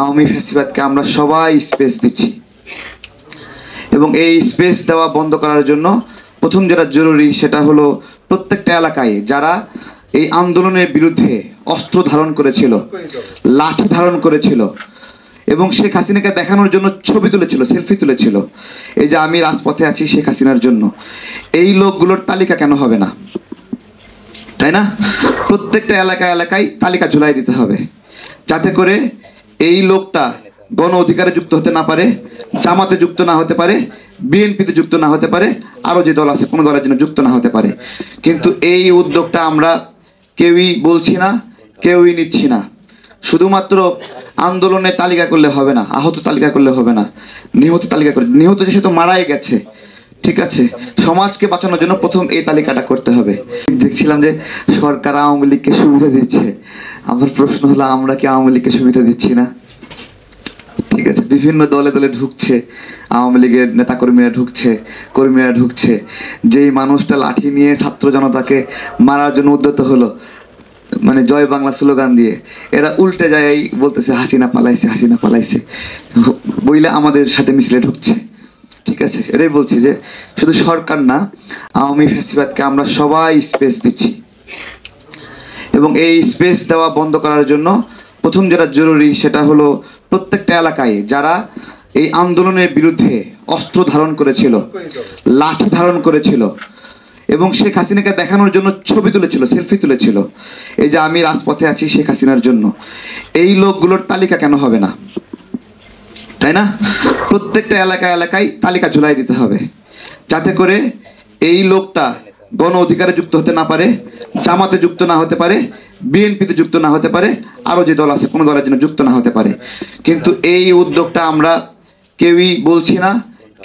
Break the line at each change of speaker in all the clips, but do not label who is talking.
আওয়ামী ফ্যাসিবাদকে আমরা সবাই স্পেস দিচ্ছি এবং এই স্পেস দেওয়া বন্ধ করার জন্য প্রথম যেটা জরুরি সেটা হলো প্রত্যেকটা এলাকায় যারা এই আন্দোলনের বিরুদ্ধে অস্ত্র ধারণ করেছিল, লাঠি ধারণ করেছিল এবং শেখ হাসিনাকে দেখানোর জন্য ছবি তুলেছিল, সেলফি তুলেছিল, এই যে আমি রাজপথে আছি শেখ হাসিনার জন্য, এই লোকগুলোর তালিকা কেন হবে না? তাই না? প্রত্যেকটা এলাকায় তালিকা ঝুলাই দিতে হবে, যাতে করে এই লোকটা গণ অধিকারে যুক্ত হতে না পারে, জামাতে যুক্ত না হতে পারে, বিএনপিতে যুক্ত না হতে পারে, আরও যে দল আছে কোনো দলের জন্য যুক্ত না হতে পারে। কিন্তু এই উদ্যোগটা আমরা কেউই বলছি না, কেউই নিচ্ছি না। শুধুমাত্র আন্দোলনের তালিকা করলে হবে না, আহত তালিকা করলে হবে না, নিহত তালিকা করে, নিহত যে সে তো মারাই গেছে, ঠিক আছে? সমাজকে বাঁচানোর জন্য প্রথম এই তালিকাটা করতে হবে। দেখছিলাম যে সরকার আওয়ামী লীগকে সুবিধা দিচ্ছে। আমার প্রশ্ন হলো, আমরা কি আওয়ামী লীগকে সুবিধা দিচ্ছি না? ঠিক আছে, বিভিন্ন দলে দলে ঢুকছে, আওয়ামী লীগের নেতাকর্মীরা ঢুকছে, কর্মীরা ঢুকছে। যেই মানুষটা লাঠি নিয়ে ছাত্র জনতাকে মারার জন্য উদ্যত হলো, মানে জয় বাংলা স্লোগান দিয়ে, এরা উল্টে যায় বলতেছে হাসিনা পালাইছে, হাসিনা পালাইছে বইলে আমাদের সাথে মিছিলে ঢুকছে। ঠিক আছে, এটাই বলছি যে শুধু সরকার না, আওয়ামী ফ্যাসিবাদকে আমরা সবাই স্পেস দিচ্ছি এবং এই স্পেস দেওয়া বন্ধ করার জন্য প্রথম যেটা জরুরি সেটা হলো প্রত্যেকটা এলাকায় যারা এই আন্দোলনের বিরুদ্ধে অস্ত্র ধারণ করেছিল, লাঠি ধারণ করেছিল এবং শেখ হাসিনাকে দেখানোর জন্য ছবি তুলেছিল, সেলফি তুলেছিল, এই যে আমি রাজপথে আছি শেখ হাসিনার জন্য, এই লোকগুলোর তালিকা কেন হবে না? তাই না? প্রত্যেকটা এলাকায় তালিকা ঝুলাই দিতে হবে, যাতে করে এই লোকটা গণ অধিকারে যুক্ত হতে না পারে, জামাতে যুক্ত না হতে পারে, বিএনপিতে যুক্ত না হতে পারে, আরও যে দল আছে কোনো দলের জন্য যুক্ত না হতে পারে। কিন্তু এই উদ্যোগটা আমরা কেউই বলছি না,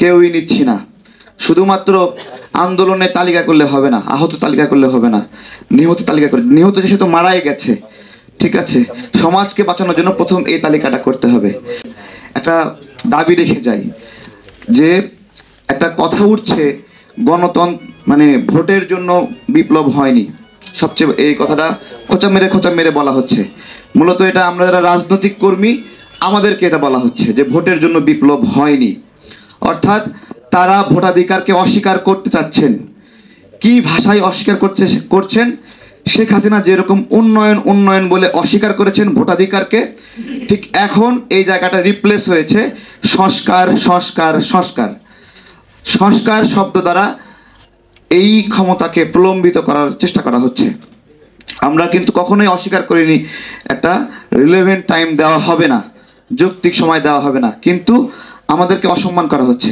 কেউই নিচ্ছি না। শুধুমাত্র আন্দোলনের তালিকা করলে হবে না, আহত তালিকা করলে হবে না, নিহত তালিকা করে, নিহত যে সে তো মারাই গেছে, ঠিক আছে? সমাজকে বাঁচানোর জন্য প্রথম এই তালিকাটা করতে হবে। একটা দাবি রেখে যাই যে একটা কথা উঠছে, গণতন্ত্র মানে ভোটের জন্য বিপ্লব হয়নি, সবচেয়ে এই কথাটা খোঁচা মেরে বলা হচ্ছে। মূলত এটা আমরা যারা রাজনৈতিক কর্মী আমাদেরকে এটা বলা হচ্ছে যে ভোটের জন্য বিপ্লব হয়নি, অর্থাৎ তারা ভোটাধিকারকে অস্বীকার করতে চাচ্ছেন। কি ভাষায় অস্বীকার করছেন? শেখ হাসিনা যেরকম উন্নয়ন বলে অস্বীকার করেছেন ভোটাধিকারকে, ঠিক এখন এই জায়গাটা রিপ্লেস হয়েছে সংস্কার সংস্কার সংস্কার সংস্কার শব্দ দ্বারা এই ক্ষমতাকে প্রলম্বিত করার চেষ্টা করা হচ্ছে। আমরা কিন্তু কখনোই অস্বীকার করিনি একটা রিলেভেন্ট টাইম দেওয়া হবে না, যৌক্তিক সময় দেওয়া হবে না, কিন্তু আমাদেরকে অসম্মান করা হচ্ছে।